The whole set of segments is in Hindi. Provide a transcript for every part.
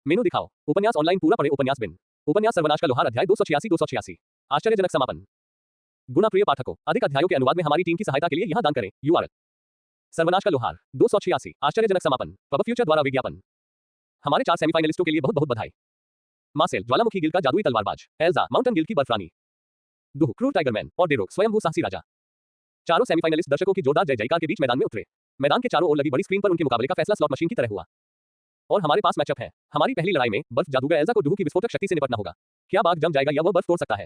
मेनू दिखाओ। उपन्यास ऑनलाइन पूरा पढ़े। उपन्यास बिन। उपन्यास सर्वनाश का लोहार अध्याय 286। आश्चर्यजनक समापन। गुणाप्रिय पाठकों, अधिक अध्यायों के अनुवाद में हमारी टीम की सहायता के लिए यहां दान करें। URL सर्वनाश का लोहार 286। आश्चर्यजनक समापन। पब फ्यूचर द्वारा विज्ञापन। हमारे 4 सेमीफाइनलिस्टों के लिए बहुत बहुत बधाई। मार्सेल, ज्वालामुखी गिल्ड का जादुई तलवारबाज। एल्जा, माउंटेन गिल्ड की बर्फरानी। दुह, क्रूर टाइगरमैन। और डेरोक, स्वयंभू साहसी राजा। चारों सेमीफाइनलिस्ट दर्शकों की जोरदार जय जयकार के बीच मैदान में उतरे। मैदान के चारों ओर लगी बड़ी स्क्रीन पर उनके मुकाबले का फैसला स्लॉट मशीन की तरह हुआ। और हमारे पास मैचअप है। हमारी पहली लड़ाई में बर्फ जादूगर एल्जा को डुहू की विस्फोटक शक्ति से निपटना होगा। क्या बाघ जम जाएगा या वह बर्फ तोड़ सकता है?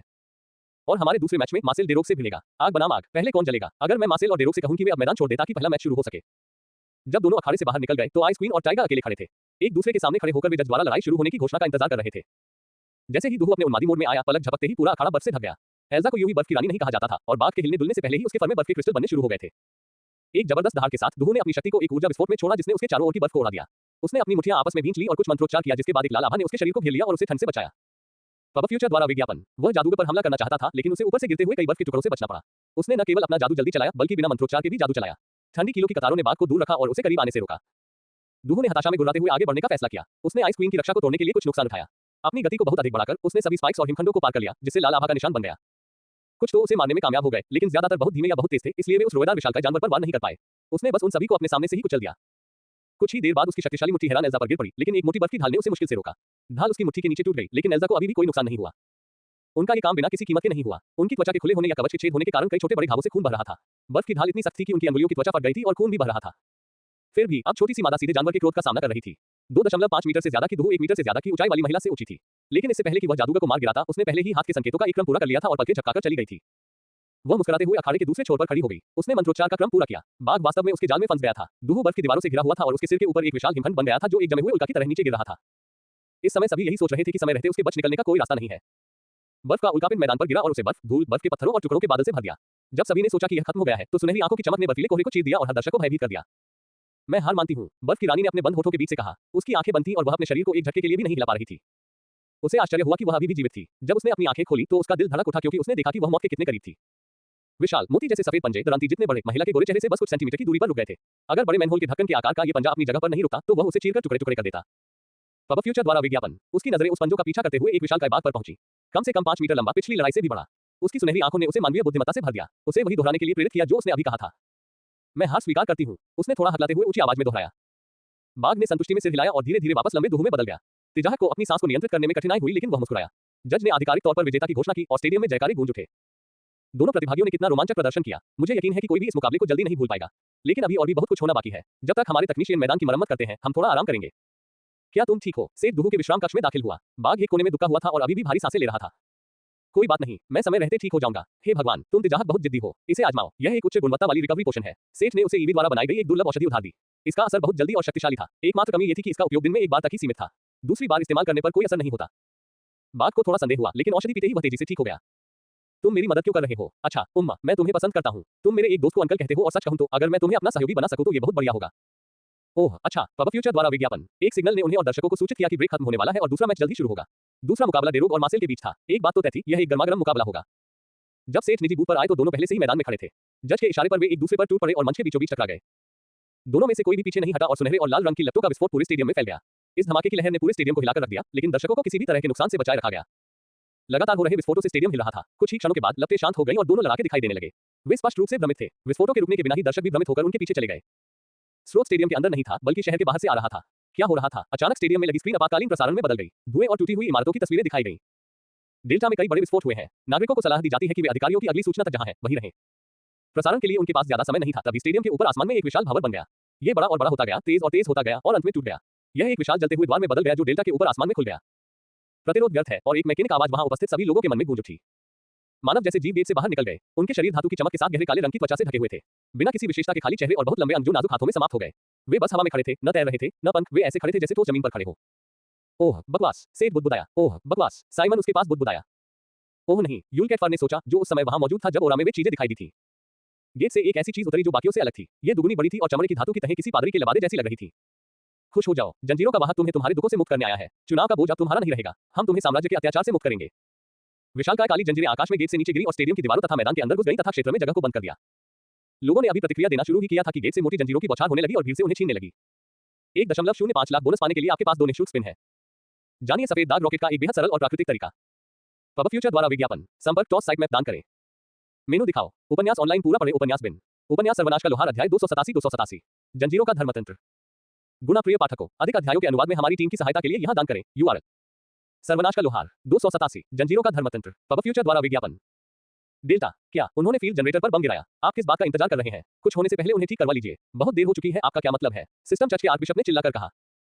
और हमारे दूसरे मैच में मार्सेल डेरोक से भिड़ेगा। आग बनाम आग, पहले कौन जलेगा? अगर मैं मार्सेल और डेरोक से कहूं कि वे अब मैदान छोड़ दे ताकि पहला मैच शुरू हो सके। जब दोनों अखाड़े से बाहर निकल गए तो आइस क्वीन और टाइगर अकेले खड़े थे। एक दूसरे के सामने खड़े होकर वे जज द्वारा लड़ाई शुरू होने की घोषणा का इंतजार कर रहे थे। जैसे ही डुहू अपने उन्मादी मोड में आया, पलक झपकते ही पूरा अखाड़ा बर्फ से ढक गया। एल्जा को यूं ही बर्फ की रानी नहीं कहा जाता था और बाघ के हिलने डुलने से पहले ही उसके फर में बर्फ के क्रिस्टल बनने शुरू हो गए थे। एक जबरदस्त दहाड़ के साथ डुहू ने अपनी शक्ति को एक ऊर्जा विस्फोट में छोड़ा जिसने उसके चारों ओर की बर्फ को उड़ा दिया। उसने अपनी मुट्ठियां आपस में भींच ली और कुछ मंत्रोच्चार किया जिसके बाद एक लाल आभा ने उसके शरीर को घेर लिया और उसे ठंड से बचाया। पब फ्यूचर द्वारा विज्ञापन। वह जादूगर पर हमला करना चाहता था लेकिन उसे ऊपर से गिरते हुए कई बर्फ के टुकड़ों से बचना पड़ा। उसने न केवल अपना जादू जल्दी चलाया बल्कि बिना मंत्रोच्चार के भी जादू चलाया। ठंडी कीलों की कतारों ने बाघ को दूर रखा और उसे करीब आने से रोका। डुहू ने हताशा में गुर्राते हुए आगे बढ़ने का फैसला किया। उसने आइस क्वीन की रक्षा को तोड़ने के लिए कुछ नुकसान उठाया। अपनी गति को बहुत अधिक बढ़ाकर उसने सभी स्पाइक्स और हिमखंडों को पार कर लिया जिससे लाल आभा का निशान बन गया। कुछ तो उसे मारने में कामयाब हो गए लेकिन ज्यादातर बहुत धीमे या बहुत तेज थे, इसलिए वे उस रोएदार विशालकाय जानवर पर वार नहीं कर पाए। उसने बस उन सभी को अपने सामने से ही कुचल दिया। कुछ ही देर बाद उसकी शक्तिशाली मुट्ठी हैरान एल्जा पर गिर पड़ी लेकिन एक मोटी बर्फ की ढाल ने उसे मुश्किल से रोका। ढाल उसकी मुट्ठी के नीचे टूट गई लेकिन एल्जा को अभी भी कोई नुकसान नहीं हुआ। उनका ये काम बिना किसी कीमत के नहीं हुआ। उनकी त्वचा के खुले होने या कवच के छेद होने के कारण कई छोटे बड़े घावों से खून बह रहा था। बर्फ की ढाल इतनी सख्त थी कि उनकी अंगुलियों की त्वचा फट गई थी और खून भी बह रहा था। फिर भी अब छोटी सी मादा सीधे जानवर के क्रोध का सामना कर रही थी। 2.5 मीटर से ज्यादा की डुहू 1 मीटर से ज्यादा की ऊंचाई वाली महिला से ऊंची थी। लेकिन इससे पहले कि वह जादूगर को मार गिराता उसने पहले ही हाथ के संकेतों का एक क्रम पूरा कर लिया था और पलकें झपकाकर चली गई थी। वह मुस्कुराते हुए अखाड़े के दूसरे छोर पर खड़ी हो गई। उसने मंत्रोच्चार का क्रम पूरा किया। बाघ वास्तव में उसके जाल में फंस गया था। डुहू बर्फ की दीवारों से घिरा हुआ था और उसके सिर के ऊपर एक विशाल हिमखंड बन गया था जो एक जमे हुए उल्का की तरह नीचे गिर रहा था। इस समय सभी यही सोच रहे थे कि समय रहते उसके बच निकलने का कोई रास्ता नहीं है। बर्फ का उल्कापिंड मैदान पर गिरा और उसे बर्फ, धूल, बर्फ के पत्थरों और टुकड़ों के बादल से भर दिया। जब सभी ने सोचा कि यह खत्म हो गया है तो सुनहरी आंखों की चमक ने बर्फीले कोहरे को चीर दिया और हर दर्शक को भयभीत कर दिया। मैं हार मानती हूँ, बर्फ की रानी ने अपने बंद होठों के बीच से कहा। उसकी आंखें बंद थीं और वह अपने शरीर को एक झटके के लिए भी नहीं हिला पा रही थी। उसे आश्चर्य हुआ कि वह अभी भी जीवित थी। जब उसने अपनी आंखें खोली तो उसका दिल धड़क उठा क्योंकि उसने देखा कि वह मौत के कितने करीब थी। विशाल मोती जैसे सफेद पंजे दरांती जितने बड़े महिला के गोरे चेहरे से बस कुछ सेंटीमीटर की दूरी पर रुक गए थे। अगर बड़े मैनहोल के ढक्कन के आकार का ये पंजा अपनी जगह पर नहीं रुकता तो वह उसे चीरकर टुकड़े टुकड़े कर देता। पब फ्यूचर द्वारा विज्ञापन। उसकी नजरें उस पंजों का पीछा करते हुए एक विशालकाय बाघ पर पहुंची। कम से कम 5 मीटर लंबा, पिछली लड़ाई से भी बड़ा। उसकी सुनहरी आंखों ने उसे मानवीय बुद्धिमत्ता से भर दिया। उसे वही दोहराने के लिए प्रेरित किया जो उसने अभी कहा था। मैं हार स्वीकार करती हूँ, उसने थोड़ा हकलाते हुए ऊंची आवाज में दोहराया। बाघ ने संतुष्टि में सिर हिलाया और धीरे धीरे वापस लंबे डुहू में बदल गया। तिजाह को अपनी सांस को नियंत्रित करने में कठिनाई हुई लेकिन वह मुस्कुराया। जज ने आधिकारिक तौर पर विजेता की घोषणा की और स्टेडियम में जयकारे गूंज उठे। दोनों प्रतिभागियों ने कितना रोमांचक प्रदर्शन किया। मुझे यकीन है कि कोई भी इस मुकाबले को जल्दी नहीं भूल पाएगा। लेकिन अभी और भी बहुत कुछ होना बाकी है। जब तक हमारे तकनीशियन मैदान की मरम्मत करते हैं हम थोड़ा आराम करेंगे। क्या तुम ठीक हो? सेठ डुहू के विश्राम कक्ष में दाखिल हुआ। बाघ एक कोने में दुबका हुआ था और अभी भी भारी सांसें ले रहा था। कोई बात नहीं, मैं समय रहते ठीक हो जाऊंगा। हे भगवान, तुम तिजाहत बहुत जिद्दी हो। इसे आजमाओ, यह एक उच्च गुणवत्ता वाली रिकवरी पोषण है। सेठ ने उसे ईवी द्वारा बनाई गई एक दुर्लभ औषधि उधार दी। इसका असर बहुत जल्दी और शक्तिशाली था। एकमात्र कमी यह थी कि इसका उपयोग दिन में एक बार तक ही सीमित था। दूसरी बार इस्तेमाल करने पर कोई असर नहीं होता। बाघ को थोड़ा संदेह हुआ लेकिन औषधि पीते ही वह तेजी से ठीक हो गया। तुम मेरी मदद क्यों कर रहे हो? अच्छा उम्मा, मैं तुम्हें पसंद करता हूँ। तुम मेरे एक दोस्त को अंकल कहते हो और सच कहूं तो अगर मैं तुम्हें अपना सहयोगी बना सकूं तो ये बहुत बढ़िया होगा। ओह अच्छा। पब फ्यूचर द्वारा विज्ञापन। एक सिग्नल ने उन्हें और दर्शकों को सूचित किया कि ब्रेक खत्म होने वाला है और दूसरा मैच जल्दी शुरू होगा। दूसरा मुकाबला डेरोक और मार्सेल के बीच था। एक बात तो तय थी, यह एक गर्मागर्म मुकाबला होगा। जब सेठ निजी बूथ पर आए तो दोनों पहले से ही मैदान में खड़े थे। जज के इशारे पर वे एक दूसरे पर टूट पड़े और मंच के बीचों बीच टकरा गए। दोनों में से कोई भी पीछे नहीं हटा और सुनहरे और लाल रंग की लपटों का विस्फोट पूरे स्टेडियम में फैल गया। इस धमाके की लहर ने पूरे स्टेडियम को हिलाकर रख दिया लेकिन दर्शकों को किसी भी तरह के नुकसान से बचाए रखा गया। लगातार हो रहे विस्फोटों से स्टेडियम हिल रहा था। कुछ ही क्षणों के बाद लपटें शांत हो गईं और दोनों लड़ाके दिखाई देने लगे। वे स्पष्ट रूप से भ्रमित थे। विस्फोटों के रुकने के बिना ही दर्शक भी भ्रमित होकर उनके पीछे चले गए। स्रोत स्टेडियम के अंदर नहीं था बल्कि शहर के बाहर से आ रहा था। क्या हो रहा था? अचानक स्टेडियम में लगी स्क्रीन आपातकालीन प्रसारण में बदल गई। धुएं और टूटी हुई इमारतों की तस्वीरें दिखाई गईं। डेल्टा में कई बड़े विस्फोट हुए हैं। नागरिकों को सलाह दी जाती है कि वे अधिकारियों की अगली सूचना तक जहां हैं वहीं रहें। प्रसारण के लिए उनके पास ज्यादा समय नहीं था तभी स्टेडियम के ऊपर आसमान में एक विशाल भंवर बन गया। ये बड़ा और बड़ा होता गया, तेज और तेज होता गया और अंत में टूट गया। यह एक विशाल जलते हुए द्वार में बदल गया जो डेल्टा के ऊपर आसमान में खुल गया। प्रतिरोध व्यर्थ है और एक मैकेनिक आवाज वहां उपस्थित सभी लोगों के मन में गूंज उठी। मानव जैसे जीव गेट से बाहर निकल गए। उनके शरीर धातु की चमक के साथ गहरे काले रंग की त्वचा से ढके हुए थे। बिना किसी विशेषता के खाली चेहरे और बहुत लंबे अंग जो नाजुक हाथों में समाप्त हो गए। वे बस हवा में खड़े थे, न तैर रहे थे, न पंख। वे ऐसे खड़े थे जैसे ठोस जमीन पर खड़े हो। ओह बकवास, सेठ बुदबुदाया। ओह बकवास, साइमन उसके पास बुदबुदाया। ओह नहीं, यूलकैटफर ने सोचा जो उस समय वहां मौजूद था जब ओरा में वे चीजें दिखाई दी थी। गेट से एक ऐसी चीज उतरी जो बाकियों से अलग थी। ये दुगनी बड़ी थी और चमड़े की धातु की तहें किसी पादरी के लबादे जैसी लग रही थी। खुश हो जाओ, जंजीरों का वाहक तुम्हें तुम्हारे दुखों से मुक्त करने आया है। चुनाव का बोझ अब तुम्हारा नहीं रहेगा। हम तुम्हें साम्राज्य के अत्याचार से मुक्त करेंगे। विशालकाय काली जंजीरें आकाश में गेट से नीचे गिरी और स्टेडियम की दीवारों तथा मैदान के अंदर घुस गईं तथा क्षेत्र में जगह को बंद कर दिया। लोगों ने अभी प्रतिक्रिया देना शुरू ही किया था कि गेट से मोटी जंजीरों की बौछार होने लगी और भीड़ से उन्हें छीनने लगी। 1.05 लाख बोनस पाने के लिए आपके पास 2 निःशुल्क स्पिन है। जानिए सफेद दाग रॉकेट का एक बेहद सरल और प्राकृतिक तरीका। पब फ्यूचर द्वारा विज्ञापन। संपर्क टॉस साइट में दान करें। मेनू दिखाओ। उपन्यास ऑनलाइन पूरा पढ़े। उपन्यास बिन। उपन्यास सर्वनाश का लोहार अध्याय 287 जंजीरों का धर्मतंत्र। गुना प्रिय पाठकों, अधिक अध्यायों के अनुवाद में हमारी टीम की सहायता के लिए यहां दान करें। URL सर्वनाश का लोहार 287 जंजीरों का धर्मतंत्र। पब फ्यूचर द्वारा विज्ञापन। डेल्टा, क्या उन्होंने फील्ड जनरेटर पर बम गिराया? आप किस बात का इंतजार कर रहे हैं? कुछ होने से पहले उन्हें ठीक करवा लीजिए। बहुत देर हो चुकी है। आपका क्या मतलब है? सिस्टम चर्च के आर्कबिशप ने चिल्लाकर कहा।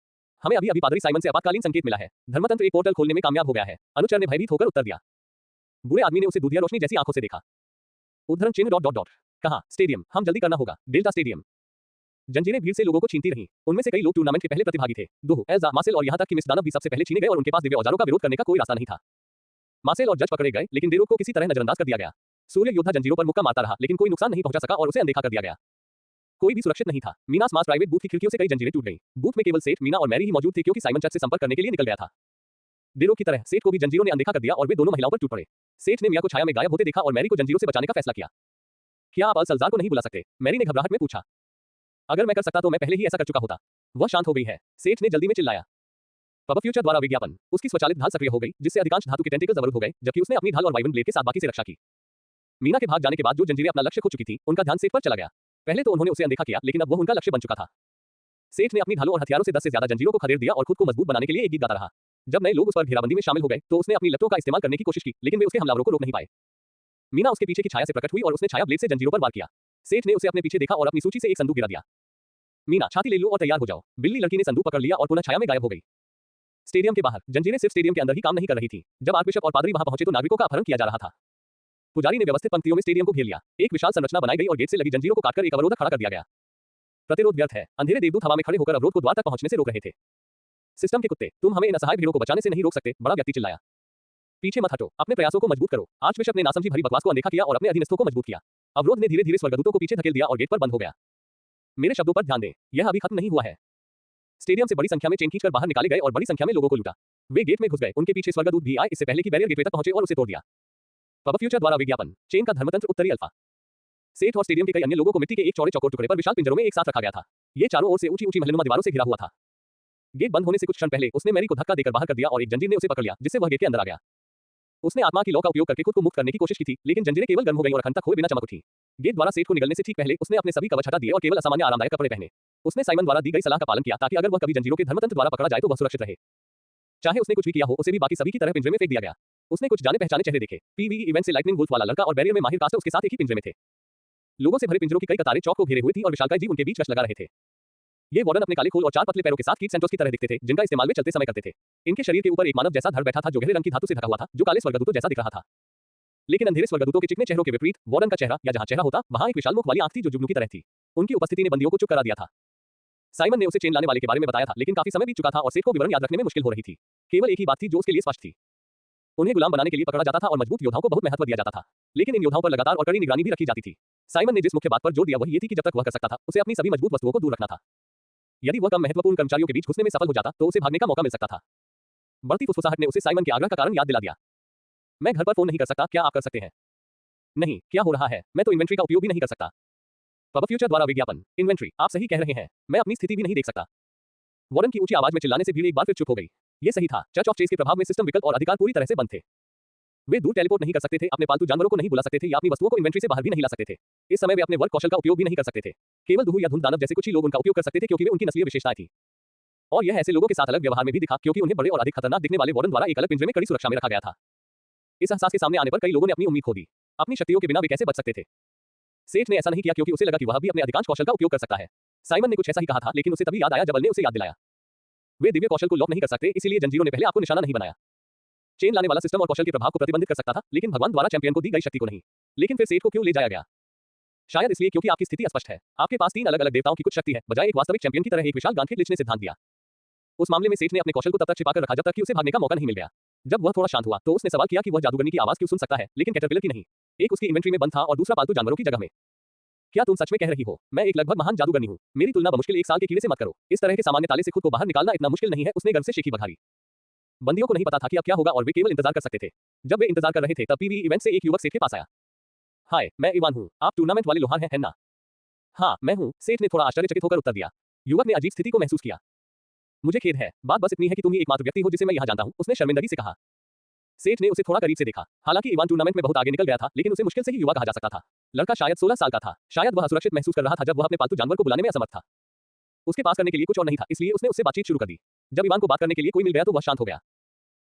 हमें अभी पादरी साइमन से आपातकालीन संकेत मिला है। धर्मतंत्र एक पोर्टल खोलने में कामयाब हो गया है। अनुचर ने भयभीत होकर उत्तर दिया। बूढ़े आदमी ने उसे दूधिया रोशनी जैसी आंखों से देखा। उद्धरण चिन्ह डॉट डॉट डॉट। कहा, स्टेडियम, हम जल्दी करना होगा। Delta stadium. जंजीरें भीड़ से लोगों को छीनती रहीं। उनमें से कई लोग टूर्नामेंट के पहले प्रतिभागी थे। दूह, एल्जा, मासेल और यहां तक कि मिस दानव भी सबसे पहले छीने गए और उनके पास दिव्य औजारों का विरोध करने का कोई रास्ता नहीं था। मासेल और जज पकड़े गए, लेकिन डेरोक को किसी तरह नजरअंदाज कर दिया गया। सूर्य योद्धा जंजीरों पर मुक्का मारता रहा, लेकिन कोई नुकसान नहीं पहुंचा सका और उसे अनदेखा कर दिया गया। कोई भी सुरक्षित नहीं था। मीनास मास प्राइवेट बूथ की खिड़कियों से कई जंजीरें टूट गईं। बूथ में केवल सेठ, मीना और मैरी ही मौजूद थे क्योंकि साइमन चर्च से संपर्क करने के लिए निकल गया था। डेरोक की तरह सेठ को भी जंजीरों ने अनदेखा कर दिया और वे दोनों महिलाओं पर टूट पड़े। सेठ ने मिया को छाया में गायब होते देखा और मैरी को जंजीरों से बचाने का फैसला किया। क्या आप अल-सल्जार को नहीं बुला सकते? मैरी ने घबराहट में पूछा। अगर मैं कर सकता तो मैं पहले ही ऐसा कर चुका होता। वह शांत हो गई है, सेठ ने जल्दी में चिल्लाया। पब फ्यूचर द्वारा विज्ञापन। उसकी स्वचालित ढाल सक्रिय हो गई, जिससे अधिकांश धातु के टेंटिकल्स अवरुद्ध हो गए, जबकि उसने अपनी ढाल और वाइवन ब्लेड के साथ बाकी से रक्षा की। मीना के भाग जाने के बाद जो जंजीरें अपना लक्ष्य खो चुकी थी, उनका ध्यान सेठ पर चला गया। पहले तो उन्होंने उसे अनदेखा किया, लेकिन अब वह उनका लक्ष्य बन चुका था। सेठ ने अपनी ढालों और हथियारों से 10 से ज्यादा जंजीरों को खदेड़ दिया और खुद को मजबूत बनाने के लिए एक गीत गाता रहा। जब नए लोग उस पर घेराबंदी में शामिल हो गए, तो उसने अपनी लट्टों का इस्तेमाल करने की कोशिश की, लेकिन वे उसके हमलावरों को रोक नहीं पाए। मीना उसके पीछे की छाया से प्रकट हुई और उसने छाया ब्लेड से जंजीरों पर वार किया। सेठ ने उसे अपने पीछे देखा और अपनी सूची से एक संदूक गिरा दिया। मीना, छाती ले लो और तैयार हो जाओ। बिल्ली लड़की ने संदूक पकड़ लिया और पुनः छाया में गायब हो गई। स्टेडियम के बाहर जंजीरें सिर्फ स्टेडियम के अंदर ही काम नहीं कर रही थी। जब आर्कबिशप और पादरी वहां पहुंचे तो नागरिकों का अपहरण किया जा रहा था। पुजारी ने व्यवस्थित पंक्तियों में स्टेडियम को घेर लिया। एक विशाल संरचना बनाई गई और गेट से लगी जंजीरों को काटकर एक अवरोधक खड़ा कर दिया गया। प्रतिरोध व्यर्थ है। अंधेरे देवदूत हवा में खड़े होकर अवरोध को द्वार तक पहुंचने से रोक रहे थे। सिस्टम के कुत्ते, तुम हमें इन असहाय भीड़ों को बचाने से नहीं रोक सकते, बड़ा व्यक्ति चिल्लाया। पीछे मत हटो, अपने प्रयासों को मजबूत करो। आर्चबिशप ने नासमझी भरी बकवास को अनदेखा किया और अपने अधीनस्थों को मजबूत किया। अवरोध ने धीरे-धीरे स्वर्गदूतों को पीछे धकेल दिया और गेट पर बंद हो गया। मेरे शब्दों पर ध्यान दें, यह अभी खत्म नहीं हुआ है। स्टेडियम से बड़ी संख्या में चेन खींचकर बाहर निकाले गए और बड़ी संख्या में लोगों को लूटा। वे गेट में घुस गए, उनके पीछे स्वर्गदूत भी आए इससे पहले कि बैरियर गेटवे तक पहुंचे और उसे तोड़ दिया। पब फ्यूचर द्वारा विज्ञापन। चेन का धर्मतंत्र उत्तरी अल्फा। सेठ और स्टेडियम के कई अन्य लोगों को मिट्टी के एक चौड़े चौकोर टुकड़े पर विशाल पिंजरों में एक साथ रखा गया था। ये चारों ओर से ऊंची-ऊंची महलनुमा दीवारों से घिरा हुआ था। गेट बंद होने से कुछ क्षण पहले उसने मैरी को धक्का देकर बाहर कर दिया और एक जंजीर ने उसे पकड़ लिया, जिससे वह गेट के अंदर आ गया। उसने आत्मा की लौ का उपयोग करके खुद को मुक्त करने की कोशिश की थी, लेकिन जंजीरें केवल गर्म हो गईं और अखंड तक हुए बिना चमक उठी। गेट द्वारा सेठ को निकलने से ठीक पहले उसने अपने सभी कवच हटा दिए और केवल असामान्य आरामदायक कपड़े पहने। उसने साइमन द्वारा दी गई सलाह का पालन किया ताकि अगर वह कभी जंजीरों के धर्मतंत्र द्वारा पकड़ा जाए तो वह सुरक्षित रहे। चाहे उसने कुछ भी किया हो, उसे भी बाकी सभी की तरह पिंजरे में फेंक दिया गया। उसने कुछ जाने पहचाने चेहरे देखे। पीवीई इवेंट से लाइटनिंग वुल्फ वाला लड़का और बैरियर में माहिर कास्ट उसके साथ एक ही पिंजरे में थे। लोगों से भरे पिंजरों की कई कतारें चौक को घेरे हुए थी और विशालकाय जीव उनके बीच गश्त लगा रहे थे। ये वार्डन अपने काले खोल और चार पतले पैरों के साथ कीट सेंटोस की तरह दिखते थे, जिनका इस्तेमाल वे चलते समय करते थे। इनके शरीर के ऊपर एक मानव जैसा धड़ बैठा था जो गहरे रंग की धातु से ढका हुआ था, जो काले स्वर्गदूतों जैसा दिख रहा था। लेकिन अंधेरे स्वर्गदूतों के चिकने चेहरों के विपरीत वार्डन का चेहरा, या जहां चेहरा होता वहां एक विशाल मुख वाली आंख थी जो जुगनू की तरह थी। उनकी उपस्थिति ने बंदियों को चुप करा दिया था। साइमन ने उसे चेन लाने वाले के बारे में बताया था, लेकिन काफी समय बीत चुका था और सेठ को विवरण याद रखने में मुश्किल हो रही थी। केवल एक ही बात थी जो उसके लिए स्पष्ट थी। उन्हें गुलाम बनाने के लिए पकड़ा जाता था और मजबूत योद्धाओं को बहुत महत्व दिया जाता था, लेकिन इन योद्धाओं पर लगातार और कड़ी निगरानी भी रखी जाती थी। साइमन ने जिस मुख्य बात पर जोर दिया वह ये थी कि जब तक वह कर सकता था, उसे अपनी सभी मजबूत वस्तुओं को दूर रखना था। यदि वह कम महत्वपूर्ण कर्मचारियों के बीच घुसने में सफल हो जाता, तो उसे भागने का मौका मिल सकता था। बढ़ती फुसफुसाहट ने उसे साइमन के आग्रह का कारण याद दिला दिया। मैं घर पर फोन नहीं कर सकता, क्या आप कर सकते हैं? नहीं, क्या हो रहा है? मैं तो इन्वेंट्री का उपयोग भी नहीं कर सकता। पब फ्यूचर द्वारा विज्ञापन। इन्वेंट्री, आप सही कह रहे हैं, मैं अपनी स्थिति भी नहीं देख सकता। वार्डन की ऊंची आवाज में चिल्लाने से भीड़ एक बार फिर चुप हो गई। ये सही था, चर्च ऑफ चेस के प्रभाव में सिस्टम विकल्प और अधिकार पूरी तरह से बंद थे। वे दूर टेलीपोर्ट नहीं कर सकते थे, अपने पालतू जानवरों को नहीं बुला सकते थे या अपनी वस्तुओं को इन्वेंट्री से बाहर भी नहीं ला सकते थे। इस समय वे अपने वर्क कौशल का उपयोग भी नहीं कर सकते थे। केवल दूह या धुंध दानव जैसे कुछ ही लोग उनका उपयोग कर सकते थे क्योंकि वे उनकी नस्लीय विशेषताएं थी। और यह ऐसे लोगों के साथ अलग व्यवहार में भी दिखा क्योंकि उन्हें बड़े और अधिक खतरनाक दिखने वाले वार्डन द्वारा एक अलग पिंजरे में कड़ी सुरक्षा में रखा गया था। इस एहसास के सामने आने पर कई लोगों ने अपनी उम्मीद खो दी। अपनी शक्तियों के बिना वे कैसे बच सकते थे? सेठ ने ऐसा नहीं किया क्योंकि उसे लगा कि वह भी अपने अधिकांश कौशल का उपयोग कर सकता है। साइमन ने कुछ ऐसा ही कहा था, लेकिन उसे तभी याद आया जब अल ने उसे याद दिलाया। वे दिव्य कौशल को लॉक नहीं कर सकते, इसलिए जंजीरों ने पहले आपको निशाना नहीं बनाया। चेन लाने वाला सिस्टम और कौशल के प्रभाव को प्रतिबंधित कर सकता था, लेकिन भगवान द्वारा चैंपियन को दी गई शक्ति को नहीं। लेकिन फिर सेठ को क्यों ले जाया गया? शायद इसलिए क्योंकि आपकी स्थिति स्पष्ट है। आपके पास 3 अलग-अलग देवताओं की कुछ शक्ति है, बजाय एक वास्तविक चैंपियन की तरह एक विशाल गांठें लिच ने सिद्धांत दिया। उस मामले में सेठ ने अपने कौशल को तब तक छिपाकर रखा जब तक कि उसे भागने का मौका नहीं मिल गया। जब वह थोड़ा शांत हुआ, तो उसने सवाल किया कि वह जादूगरनी की आवाज क्यों सुन सकता है, लेकिन कैटरपिलर की नहीं। एक उसकी इन्वेंट्री में बंद था और दूसरा पालतू जानवरों की जगह में। क्या तुम सच में कह रही हो? मैं एक लगभग महान जादूगरनी हूँ। मेरी तुलना बमुश्किल 1 साल के कीड़े से मत करो। इस तरह के सामान्य ताले से खुद को बाहर निकालना इतना मुश्किल नहीं है। उसने गर्व से शेखी बघारी। बंदियों को नहीं पता था कि अब क्या होगा और वे केवल इंतजार कर सकते थे। जब वे इंतजार कर रहे थे तब पीवी इवेंट से एक युवक सेठ के पास आया। हाय, मैं इवान हूँ। आप टूर्नामेंट वाले लोहार हैं, है ना? हाँ, मैं हूँ, सेठ ने थोड़ा आश्चर्यचकित होकर उत्तर दिया। युवक ने अजीब स्थिति को महसूस किया। मुझे खेद है, बात बस इतनी है कि तुम ही एकमात्र व्यक्ति हो जिसे मैं यहाँ जानता हूँ, उसने शर्मिंदगी से कहा। सेठ ने उसे थोड़ा करीब से देखा। हालांकि इवान टूर्नामेंट में बहुत आगे निकल गया था, लेकिन उसे मुश्किल से ही युवा कहा जा सकता था। लड़का शायद 16 साल का था। शायद वह असुरक्षित महसूस कर रहा था जब वह अपने पालतू जानवर को बुलाने में असमर्थ था। उसके पास करने के लिए कुछ और नहीं था, इसलिए उसने उससे बातचीत शुरू कर दी। जब इवान को बात करने के लिए कोई मिल गया तो वह शांत हो गया।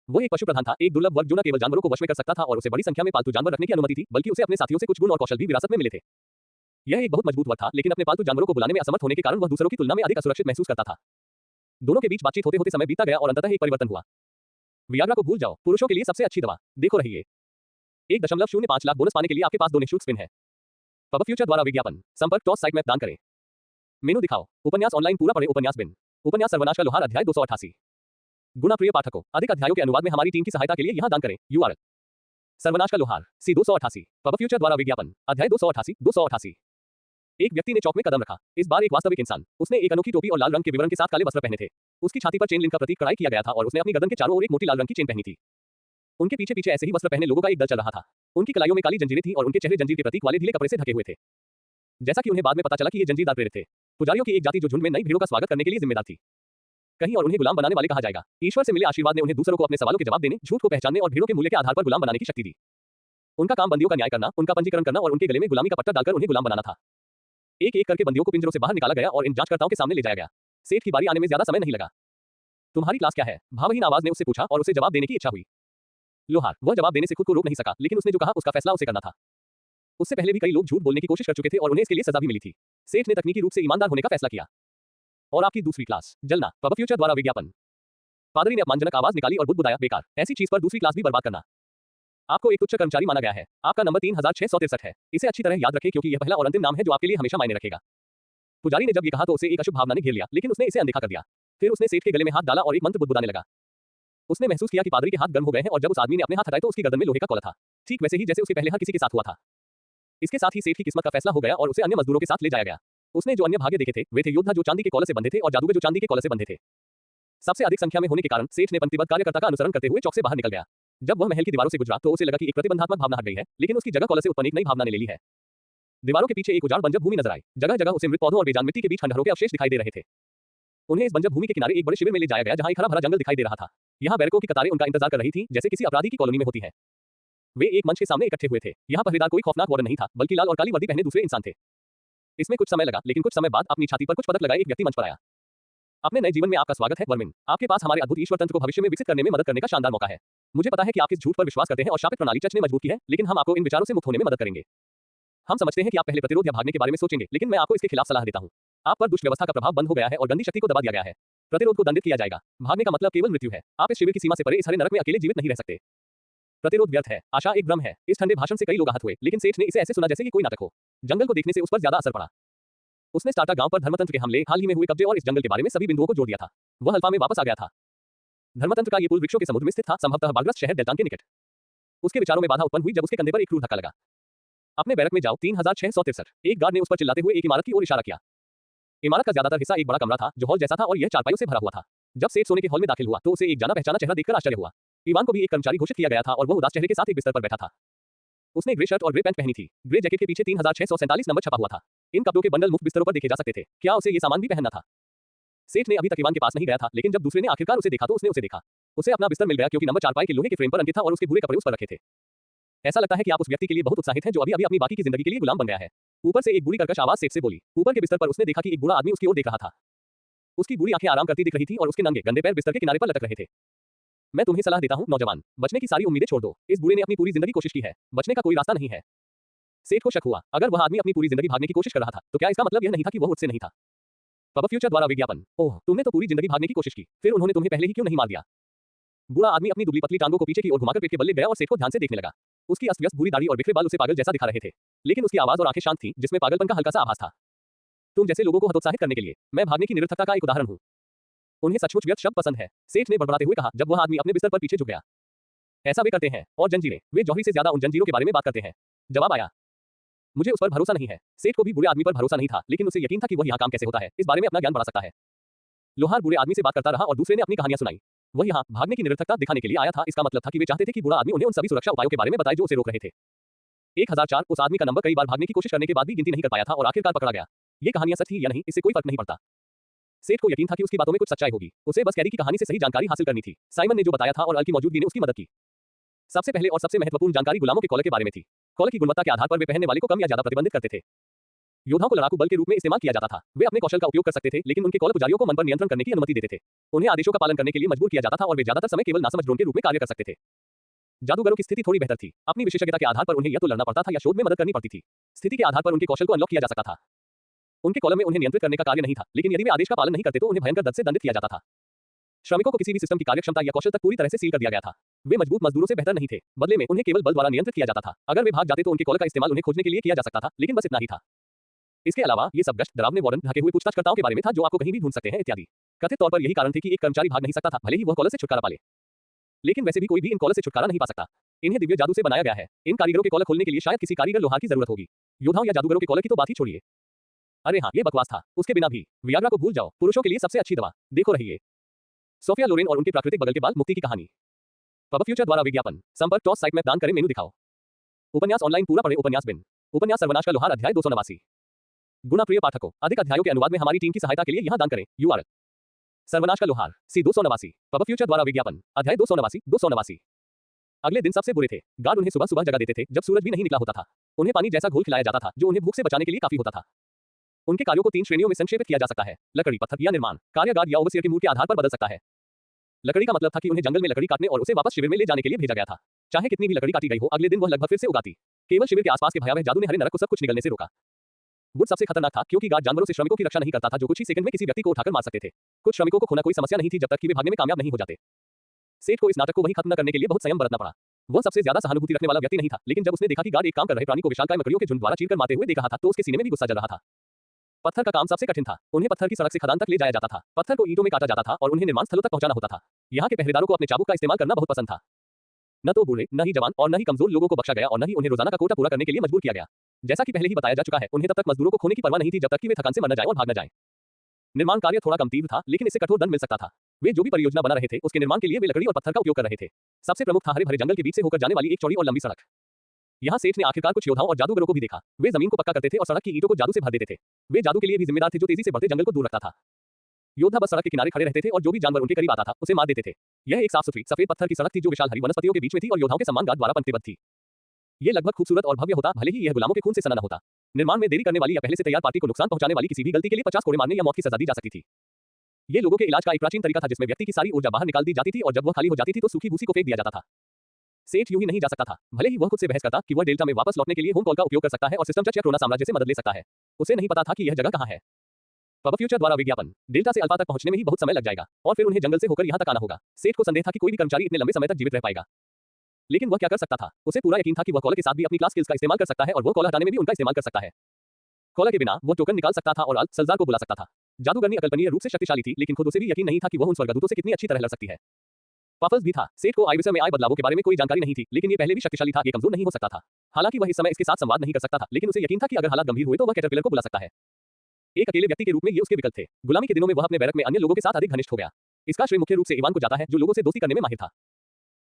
वो एक पशु प्रधान था, एक दुर्लभ वर्ग जो न केवल जानवरों को वश में कर सकता था और उसे बड़ी संख्या में पालतू जानवर रखने की अनुमति थी, बल्कि उसे अपने साथियों से कुछ गुण और कौशल भी विरासत में मिले थे। यह एक बहुत मजबूत वर्ग था, लेकिन अपने पालतू जानवरों को बुलाने में असमर्थ होने के कारण वह दूसरों की तुलना में अधिक असुरक्षित महसूस करता था। दोनों के बीच बातचीत होते होते समय बीता गया और अंततः एक परिवर्तन हुआ। वियाग्रा को भूल जाओ, पुरुषों के लिए सबसे अच्छी दवा। देखो रही है 1.05 लाख बोनस पाने के लिए आपके पास 2 निःशुल्क स्पिन है। पब फ्यूचर द्वारा विज्ञापन। संपर्क टॉस साइट मैप दान करें। मेनू दिखाओ। उपन्यास ऑनलाइन पूरा पढ़े। उपन्यास बिन। उपन्यास सर्वनाश का लोहार अध्याय 288। गुना प्रिय पाठकों, अधिक अध्यायों के अनुवाद में हमारी टीम की सहायता के लिए यहाँ दान करें। URL सर्वनाश का लोहार सी 288। पब फ्यूचर द्वारा विज्ञापन अध्याय 288। एक व्यक्ति ने चौक में कदम रखा। इस बार एक वास्तविक इंसान। उसने एक अनोखी टोपी और लाल रंग के विवरण के साथ काले वस्त्र पहने थे। उसकी छाती पर चेन लिंक का प्रतीक कढ़ाई किया गया था और उसने अपनी गर्दन के चारों ओर एक मोटी लाल रंग की चेन पहनी थी। उनके पीछे पीछे ऐसे ही वस्त्र पहने लोगों का एक दल चल रहा था। उनकी कलाइयों में काली जंजीरें थीं और उनके चेहरे जंजीर के प्रतीक वाले ढीले कपड़े से ढके हुए थे। जैसा कि उन्हें बाद में पता चला कि ये जंजीरदार प्रेरित थे, पुजारियों की एक जाति जो झुंड में नई भीड़ों का स्वागत करने के लिए जिम्मेदार थी। कहीं और उन्हें गुलाम बनाने वाले कहा जाएगा। ईश्वर से मिले आशीर्वाद ने उन्हें दूसरों को अपने सवालों के जवाब देने, झूठ को पहचानने और भीड़ों के मूल्य के आधार पर गुलाम बनाने की शक्ति दी। उनका काम बंदियों का न्याय करना, उनका पंजीकरण करना और उनके गले में गुलामी का पट्टा डालकर उन्हें गुलाम बनाना था। एक एक करके बंदियों को पिंजरों से बाहर निकाला गया और इन जांचकर्ताओं के सामने ले जाया गया। सेठ की बारी आने में ज्यादा समय नहीं लगा। तुम्हारी क्लास क्या है? भावहीन आवाज ने उससे पूछा और उसे जवाब देने की इच्छा हुई। लोहार। वह जवाब देने से खुद को रोक नहीं सका, लेकिन उसने जो कहा उसका फैसला उसे करना था। उससे पहले भी कई लोग झूठ बोलने की कोशिश कर चुके थे और उन्हें इसके लिए सजा भी मिली थी। सेठ ने तकनीकी रूप से ईमानदार होने का फैसला किया। और आपकी दूसरी क्लास। जलना। पब फ्यूचर द्वारा विज्ञापन। पादरी ने अपमानजनक आवाज निकाली और बुदबुदाया, बेकार। ऐसी चीज पर दूसरी क्लास भी बर्बाद करना। आपको एक तुच्छ कर्मचारी माना गया है। आपका नंबर 3663 है। इसे अच्छी तरह याद रखें क्योंकि यह पहला और अंतिम नाम है जो आपके लिए हमेशा मायने रखेगा। पुजारी ने जब ये कहा तो उसे एक अशुभ भावना ने घेर लिया, लेकिन उसने इसे अनदेखा कर दिया। फिर उसने सेठ के गले में हाथ डाला और एक मंत्र बुदबुदाने लगा। उसने महसूस किया कि पादरी के हाथ गर्म हो गए हैं और जब उस आदमी ने अपने हाथ हटाए तो उसकी गर्दन में लोहे का कौला था, ठीक वैसे ही जैसे उसके पहले हर किसी के साथ हुआ था। इसके साथ ही सेठ की किस्मत का फैसला हो गया और उसे अन्य मजदूरों के साथ ले जाया गया। उसने जो अन्य भाग्य देखे थे वे थे योद्धा जो चांदी के कौले से बंधे थे और जादूगर जो चांदी के कौले से बंधे थे। सबसे अधिक संख्या में होने के कारण सेठ ने पंक्तिबद्ध कार्यकर्ता का अनुसरण करते हुए चौक से बाहर निकल गया। जब वह महल की दीवारों से गुजरा तो उसे लगा कि एक प्रतिबंधात्मक भावना हट गई है, लेकिन उसकी जगह कौले से उत्पन्न एक नई भावना ने ले ली है। दीवारों के पीछे एक उजाड़ बंजर भूमि नजर आई। जगह जगह उसे मृत पौधों और बेजान मिट्टी के बीच खंडहरों के अवशेष दिखाई दे रहे थे। उन्हें इस बंजर भूमि के किनारे एक बड़े शिविर में ले जाया गया जहां एक हरा भरा जंगल दिखाई दे रहा था। यहाँ बैरकों की कतारें उनका इंतजार कर रही थीं, जैसे किसी अपराधी की कॉलोनी में होती है। वे एक मंच के सामने इकट्ठे हुए थे। यहाँ पहरेदार कोई खौफनाक वार्डन नहीं था, बल्कि लाल और काली वर्दी पहने दूसरे इंसान थे। इसमें कुछ समय लगा, लेकिन कुछ समय बाद अपनी छाती पर कुछ पदक लगाए एक व्यक्ति मंच पर आया। अपने नए जीवन में आपका स्वागत है वर्मिन। आपके पास हमारे अद्भुत ईश्वर तंत्र को भविष्य में विकसित करने में मदद करने का शानदार मौका है। मुझे पता है कि आप किस झूठ पर विश्वास करते हैं और शापित प्रणाली चर्च ने मजबूत की है, लेकिन हम आपको इन विचारों से मुक्त होने में मदद करेंगे। हम समझते हैं कि आप पहले प्रतिरोध या भागने के बारे में सोचेंगे, लेकिन मैं आपको इसके खिलाफ सलाह देता हूं। आप पर दुष्ट व्यवस्था का प्रभाव बंद हो गया है और गंदी शक्ति को दबा दिया गया है। प्रतिरोध को दंडित किया जाएगा। भागने का मतलब केवल मृत्यु है। आप इस शिविर की सीमा से परे इस हरे नरक में अकेले जीवित नहीं रह सकते। प्रतिरोध व्यर्थ है, आशा एक भ्रम है। इस ठंडे भाषण से कई लोग आहत हुए, लेकिन सेठ ने इसे ऐसे सुना जैसे कि कोई नाटक हो। जंगल को देखने से उस पर ज्यादा असर पड़ा। उसने स्टार्टा गांव पर धर्मतंत्र के हमले, हाल ही में हुए कब्जे और इस जंगल के बारे में सभी बिंदुओं को जोड़ दिया था। वह अल्फा में वापस आ गया था। धर्मतंत्र का ये पुल वृक्षों के समुद्र में स्थित था, संभवतः बालग्रस्त शहर डेल्टान के निकट। उसके विचारों में बाधा उत्पन्न हुई जब उसके कंधे पर एक क्रूर धक्का लगा। अपने बैरक में जाओ। 3663। एक गार्ड ने उस पर चिल्लाते हुए एक इमारत की ओर इशारा किया। इमारत का ज्यादातर हिस्सा एक बड़ा कमरा था जो हॉल जैसा था और यह चारपाइयों से भरा हुआ था। जब सेठ सोने के हॉल में दाखिल हुआ तो उसे एक जाना पहचाना चेहरा देखकर आश्चर्य हुआ। इवान को भी एक कर्मचारी घोषित किया गया था और वह उदास चेहरे के साथ एक बिस्तर पर बैठा था। उसने ग्रे शर्ट और ग्रे पैंट पहनी थी। ग्रे जैकेट के पीछे 3647 नंबर छपा हुआ था। इन कपड़ों के बंडल मुफ्त बिस्तरों पर देखे जा सकते थे। क्या उसे ये सामान भी पहनना था? सेठ ने अभी तक इवान के पास नहीं गया था, लेकिन जब दूसरे ने आखिरकार उसे देखा तो उसने उसे देखा। उसे अपना बिस्तर मिल गया क्योंकि नंबर चारपाई के लोहे के फ्रेम पर अंकित था और उसके भूरे कपड़े उस पर रखे थे। ऐसा लगता है कि आप उस व्यक्ति के लिए बहुत उत्साहित हैं जो अभी अभी अपनी बाकी की जिंदगी के लिए गुलाम बन गया है। ऊपर से एक बूढ़ी कर्कश आवाज सेठ से बोली। ऊपर के बिस्तर पर उसने देखा कि एक बूढ़ा आदमी उसकी ओर देख रहा था। उसकी बूढ़ी आंखें आराम करती दिख रही थी और उसके नंगे गंदे पैर बिस्तर के किनारे पर लटक रहे थे। मैं तुम्हें सलाह देता हूं नौजवान, बचने की सारी उम्मीदें छोड़ दो। इस बूढ़े ने अपनी पूरी जिंदगी कोशिश की है, बचने का कोई रास्ता नहीं है। सेठ को शक हुआ, अगर वह आदमी अपनी पूरी जिंदगी भागने की कोशिश कर रहा था तो क्या इसका मतलब यह नहीं था कि वह उससे नहीं था? पब फ्यूचर द्वारा विज्ञापन। ओह, तुमने तो पूरी जिंदगी भागने की कोशिश की, फिर उन्होंने तुम्हें पहले ही क्यों नहीं मार दिया? बूढ़ा आदमी अपनी दुबली पतली टांगों को पीछे की ओर घुमाकर पेट के बल ले गया और सेठ को ध्यान से देखने लगा। उसकी अस्त व्यस्त भूरी दाढ़ी और बिखरे बाल उसे पागल जैसा दिखा रहे थे, लेकिन उसकी आवाज और आंखें शांत थीं, जिसमें पागलपन का हल्का सा आभास था। तुम जैसे लोगों को हतोत्साहित करने के लिए मैं भागने की निरर्थकता का एक उदाहरण हूं। उन्हें सचमुच व्यर्थ शब्द पसंद है, सेठ ने बड़बड़ाते हुए कहा जब वह आदमी अपने बिस्तर पर पीछे झुक गया। ऐसा वे करते हैं, और जंजीरें, वे जौहरी से ज्यादा उन जंजीरों के बारे में बात करते हैं। जवाब आया, मुझे उस पर भरोसा नहीं है। सेठ को भी बूढ़े आदमी पर भरोसा नहीं था, लेकिन उसे यकीन था कि वह यहाँ काम कैसे होता है, इस बारे में अपना ज्ञान बढ़ा सकता है। लोहार बूढ़े आदमी से बात करता रहा और दूसरे ने अपनी कहानियां सुनाई। वह यहाँ भागने की निरर्थकता दिखाने के लिए आया था। इसका मतलब था कि वे चाहते थे कि बूढ़ा आदमी उन्हें उन सभी सुरक्षा उपायों के बारे में बताए जो उसे रोक रहे थे। 1004। उस आदमी का नंबर कई बार भागने की कोशिश करने के बाद भी गिनती नहीं कर पाया था और आखिरकार पकड़ा गया। ये कहानियां सच थी या नहीं इससे कोई फर्क नहीं पड़ता। सेठ को यकीन था कि उसकी बातों में कुछ सच्चाई होगी। उसे बस कैरी की कहानी से सही जानकारी हासिल करनी थी। साइमन ने जो बताया था और अल की मौजूदगी ने उसकी मदद की। सबसे पहले और सबसे महत्वपूर्ण जानकारी गुलामों के कॉलर के बारे में थी। कॉलर की गुणवत्ता के आधार पर वे पहनने वाले को कम या ज्यादा प्रतिबंधित करते थे। योद्धाओं को लड़ाकू बल के रूप में इस्तेमाल किया जाता था। वे अपने कौशल का उपयोग कर सकते थे, लेकिन उनके कॉलर पुजारियों को मन पर नियंत्रण करने की अनुमति देते थे। उन्हें आदेशों का पालन करने के लिए मजबूर किया जाता था और वे ज्यादातर समय केवल नासमझ ड्रोन के रूप में कार्य कर सकते थे। जादूगरों की स्थिति थोड़ी बेहतर थी। अपनी विशेषज्ञता के आधार पर उन्हें या तो लड़ना पड़ता था या शोध में मदद करनी पड़ती थी। स्थिति के आधार पर उनके कौशल को अनलॉक किया जा सकता था। उनके कॉलम में उन्हें नियंत्रित करने का कार्य नहीं था, लेकिन यदि वे आदेश का पालन नहीं करते तो उन्हें भयंकर दंड से दंडित किया जाता था। श्रमिकों को किसी भी सिस्टम की कार्यक्षमता या कौशल तक पूरी तरह से सील कर दिया गया था। वे मजबूत मजदूरों से बेहतर नहीं थे। बदले में उन्हें केवल बल द्वारा नियंत्रित किया जाता था। अगर वे भाग जाते तो उनके कॉलर का इस्तेमाल उन्हें खोजने के लिए किया जा सकता था, लेकिन बस इतना ही था। इसके अलावा ये सब गश्त, डरावने वारंट, ढके हुए पूछताछकर्ताओं के बारे में था जो आपको कहीं भी ढूंढ सकते हैं इत्यादि। कथित तौर पर यही कारण थे कि एक कर्मचारी भाग नहीं सकता था, भले ही वह कॉलर से छुटकारा पाले। लेकिन वैसे भी कोई भी इन कॉलर से छुटकारा नहीं पा सकता। इन्हें दिव्य जादू से बनाया गया है। इन कारीगरों के कॉलर खोलने के लिए शायद किसी कारीगर लोहार की जरूरत होगी। योद्धाओं या जादूगरों के कॉलर की तो बात ही छोड़िए। अरे हाँ, ये बकवास था। उसके बिना भी वियाग्रा को भूल जाओ, पुरुषों के लिए सबसे अच्छी दवा। देखो रहिए सोफिया लोरेन और उनके प्राकृतिक बगल के बाल मुक्ति की कहानी। पब फ्यूचर द्वारा विज्ञापन। संपर्क टॉस साइट में दान करें, मेनू दिखाओ। उपन्यास ऑनलाइन पूरा पढ़े। उपन्यास बिन। उपन्यास सर्वनाश का लोहार, अध्याय 289। गुना प्रिय पाठकों, अधिक अध्यायों के अनुवाद में हमारी टीम की सहायता के लिए यहां दान करें। URL सर्वनाश का लोहार सी 289। पब फ्यूचर द्वारा विज्ञापन। अध्याय 289। अगले दिन सबसे बुरे थे। गार्ड उन्हें सुबह सुबह जगा देते थे जब सूरज भी नहीं निकला होता था। उन्हें पानी जैसा घोल खिलाया जाता था जो उन्हें भूख से बचाने के लिए काफी होता था। उनके कार्यों को 3 श्रेणियों में संक्षेपित किया जा सकता है: लकड़ी, पत्थर या निर्माण। कार्य गार्ड या ओवरसियर के मूड के आधार पर बदल सकता है। लकड़ी का मतलब था कि उन्हें जंगल में लकड़ी काटने और उसे वापस शिविर में ले जाने के लिए भेजा गया था। चाहे कितनी भी लकड़ी काटी गई हो, अगले दिन वह लगभग फिर से उगाती। केवल शिविर के आसपास के भयावह जादू ने हरे नरक को सब कुछ निगलने से रोका। वुड सबसे खतरनाक था क्योंकि गार्ड जानवरों से श्रमिकों की रक्षा नहीं करता था जो कुछ ही सेकंड में किसी व्यक्ति को उठाकर मार सकते थे। कुछ श्रमिकों को खोना कोई समस्या नहीं थी जब तक कि वे भागने में कामयाब नहीं हो जाते। सेठ को इस नाटक को वही खत्म न करने के लिए बहुत संयम बरतना पड़ा। वह सबसे ज्यादा सहानुभूति रखने वाला व्यक्ति नहीं था, लेकिन जब उसने देखा कि गार्ड एक काम कर रहे प्राणी को विशालकाय मकड़ियों के झुंड द्वारा चीरकर मारते हुए देख रहा था तो उसके सीने में भी गुस्सा जल रहा था। पत्थर का काम सबसे कठिन था। उन्हें पत्थर की सड़क से खदान तक ले जाया जाता था। पत्थर को ईंटों में काटा जाता था और उन्हें निर्माण स्थलों तक पहुंचाना होता था। यहाँ के पहरेदारों को अपने चाबुक का इस्तेमाल करना बहुत पसंद था। न तो बूढ़े, न ही जवान और न ही कमजोर लोगों को बख्शा गया और न ही उन्हें रोजाना का कोटा पूरा करने के लिए मजबूर किया गया। जैसा कि पहले ही बताया जा चुका है, उन्हें तब तक मजदूरों को खोने की परवाह नहीं थी जब तक कि वे थकान से मर न जाए और भाग न जाए। निर्माण कार्य थोड़ा कम तीव्र था, लेकिन इससे कठोर दंड मिल सकता था। वे जो भी परियोजना बना रहे थे उसके निर्माण के लिए वे लकड़ी और पत्थर का उपयोग कर रहे थे। सबसे प्रमुख था हरे भरे जंगल के बीच से होकर जाने वाली एक चौड़ी और लंबी सड़क। यहाँ सेठ ने आखिरकार कुछ योद्धाओं और जादूगरों को भी देखा। वे जमीन को पक्का करते थे और सड़क की ईंटों को जादू से भर देते थे। वे जादू के लिए भी जिम्मेदार थे जो तेजी से बढ़ते जंगल को दूर रखता था। योद्धा बस सड़क के किनारे खड़े रहते थे और जो भी जानवर उनके करीब आता था उसे मार देते थे। यह एक साफ सुथरी सफेद पत्थर की सड़क थी जो विशाल हरी वनस्पतियों के बीच में थी और योद्धाओं के सम्मान गार्ड द्वारा पंक्तिबद्ध थी। ये लगभग खूबसूरत और भव्य होता, भले ही यह गुलामों के खून से सना न होता। निर्माण में देरी करने वाली या पहले से तैयार पार्टी को नुकसान पहुंचाने वाली किसी भी गलती के लिए 50 कोड़े मारने या मौत की सजा दी जा सकती थी। ये लोगों के इलाज का एक प्राचीन तरीका था जिसमें व्यक्ति की सारी ऊर्जा बाहर निकाल दी जाती थी और जब वह खाली हो जाती थी तो सूखी भूसी को फेंक दिया जाता था। सेठ यूं ही नहीं जा सकता था, भले ही वह खुद से बहस करता कि वह डेल्टा में वापस लौटने के लिए होम कॉल का उपयोग कर सकता है और सिस्टम चर्च या ट्रोना साम्राज्य से मदद ले सकता है। उसे नहीं पता था कि यह जगह कहां है। पब फ्यूचर द्वारा विज्ञापन। डेल्टा से अल्फा तक पहुंचने में ही बहुत समय लग जाएगा और फिर उन्हें जंगल से होकर यहां तक आना होगा। सेठ को संदेह था कि कोई भी कर्मचारी इतने लंबे समय तक जीवित रह पाएगा, लेकिन वह क्या कर सकता था? उसे पूरा यकीन था कि वह कॉलर के साथ भी अपनी क्लास स्किल्स का इस्तेमाल कर सकता है और वह कॉलर हटाने में भी उनका इस्तेमाल कर सकता है। कॉलर के बिना वह टोकन निकाल सकता था और सल्जार को बुला सकता था। जादूगरनी अकल्पनीय रूप से शक्तिशाली थी, लेकिन खुद उसे भी यकीन नहीं था कि वह उन स्वर्गदूतों से कितनी अच्छी तरह लड़ सकती है। पफल्स भी था। सेठ को आयविसर में आए बदलावों के बारे में कोई जानकारी नहीं थी, लेकिन ये पहले भी शक्तिशाली था, ये कमजोर नहीं हो सकता था। हालांकि वह इस समय इसके साथ संवाद नहीं कर सकता था, लेकिन उसे यकीन था कि अगर हालात गंभीर हुए तो वह कैटरपिलर को बुला सकता है। एक अकेले व्यक्ति के रूप में ये उसके विकल्प थे। गुलामी के दिनों में वह अपने बैरक में अन्य लोगों के साथ अधिक घनिष्ठ हो गया। इसका श्रेय मुख्य रूप से इवान को जाता है, जो लोगों से दोस्ती करने में माहिर था।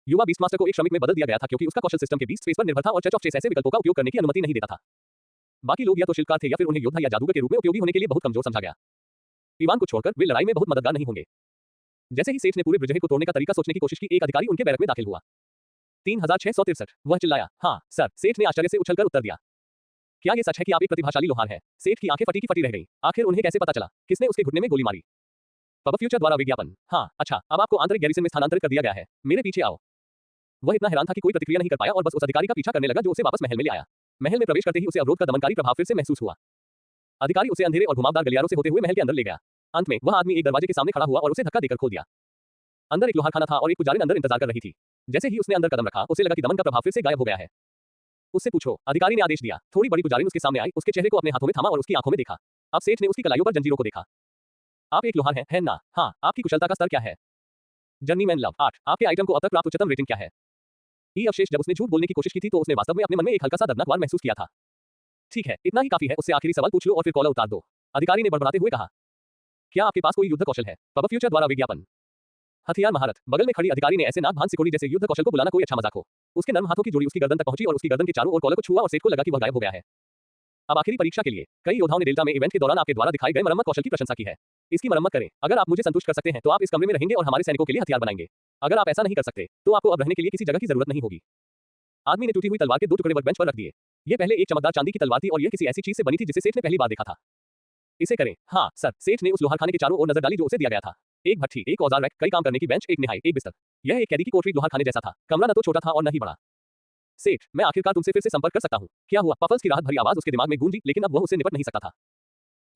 युवा बीस्टमास्टर को एक श्रमिक में बदल दिया गया था क्योंकि उसका कौशल सिस्टम के बीच स्पेस पर निर्भर था और चर्च ऑफ चेस ऐसे विकल्पों का उपयोग करने की अनुमति नहीं देता था। बाकी लोग या तो शिल्पकार थे या फिर उन्हें योद्धा या जादूगर के रूप में उपयोगी होने के लिए बहुत कमजोर समझा गया। इवान को छोड़कर वे लड़ाई में बहुत मददगार नहीं होंगे। जैसे ही सेठ ने पूरे ब्रिजहेड को तोड़ने का तरीका सोचने की कोशिश की, एक अधिकारी उनके बैरक में दाखिल हुआ। 3663। वह चिल्लाया, हाँ सर। सेठ ने आश्चर्य से उछलकर उत्तर दिया, क्या ये सच है कि आप एक प्रतिभाशाली लोहार हैं? सेठ की आंखें फटी की फटी रह गईं। आखिर उन्हें कैसे पता चला? किसने उसके घुटने में गोली मारी? पब फ्यूचर द्वारा विज्ञापन। हाँ अच्छा, अब आपको आंतरिक गैरिसन में स्थानांतरित कर दिया गया है। मेरे पीछे आओ। वह इतना हैरान था कि कोई प्रतिक्रिया नहीं कर पाया और बस उस अधिकारी का पीछा करने लगा जो उसे वापस महल में ले आया। महल में प्रवेश करते ही उसे अवरोध का दमनकारी प्रभाव फिर से महसूस हुआ। अधिकारी उसे अंधेरे और घुमावदार गलियारों से होते हुए महल के अंदर ले गया। अंत में वह आदमी एक दरवाजे के सामने खड़ा हुआ और उसे धक्का देकर खोल दिया। अंदर एक लोहारखाना था और एक पुजारिन अंदर इंतजार कर रही थी। जैसे ही उसने अंदर कदम रखा, उसे लगा कि दमन का प्रभाव फिर से गायब हो गया है। उससे पूछो, अधिकारी ने आदेश दिया। थोड़ी बड़ी पुजारिन उसके सामने आई, उसके चेहरे को अपने हाथों में थामा और उसकी आंखों में देखा। अब सेठ ने उसकी कलाइयों पर जंजीरों को देखा। आप एक लोहार हैं, है ना? हाँ। आपकी कुशलता का स्तर क्या है? जर्नीमैन लव 8। आपके आइटम को अब तक प्राप्त उच्चतम रेटिंग क्या है? ई अवशेष। जब उसने झूठ बोलने की कोशिश की थी तो उसने वास्तव में अपने मन में एक हल्का सा दर्दनाक वार महसूस किया था। ठीक है, इतना ही काफी है। उससे आखिरी सवाल पूछ लो और फिर कॉलर उतार दो, अधिकारी ने बड़बड़ाते हुए कहा। क्या आपके पास कोई युद्ध कौशल है? पब फ्यूचर द्वारा विज्ञापन। हथियार महारत। बगल में खड़ी अधिकारी ने ऐसे नाक भान सिकोड़ी जैसे युद्ध कौशल को बुलाना कोई अच्छा मजाक हो। उसके नर्म हाथों की जोड़ी उसकी गर्दन तक पहुंची और उसकी गर्दन के चारों ओर कॉलर को छुआ और सेठ को लगा कि वह गायब हो गया है। अब आखिरी परीक्षा के लिए कई योद्धाओं ने डेल्टा में इवेंट के दौरान आपके द्वारा दिखाए गए मरम्मत कौशल की प्रशंसा की है। इसकी मरम्मत करें। अगर आप मुझे संतुष्ट कर सकते हैं तो आप इस कमरे में रहेंगे और हमारे सैनिकों के लिए हथियार बनाएंगे। अगर आप ऐसा नहीं कर सकते तो आपको अब रहने के लिए किसी जगह की जरूरत नहीं होगी। आदमी ने टूटी हुई तलवार के 2 टुकड़े वर्कबेंच पर रख दिए। ये पहले एक चमकदार चांदी की तलवार थी और यह किसी ऐसी चीज से बनी थी जिसे सेठ ने पहली बार देखा था। इसे करें। हाँ सर। सेठ ने उस लोहारखाने के चारों ओर नजर डाली जो उसे दिया गया था। एक भट्ठी, एक औजार रैक, कई काम करने की बेंच, एक निहाई, एक बिस्तर। यह एक कैदी की कोठरी लोहारखाने जैसा था। कमरा न तो छोटा था और न ही बड़ा। सेठ, मैं आखिरकार तुमसे फिर से संपर्क कर सकता हूँ। क्या हुआ? पफल्स की राहत भरी आवाज उसके दिमाग में गूंजी, लेकिन अब वह उससे निपट नहीं सकता था।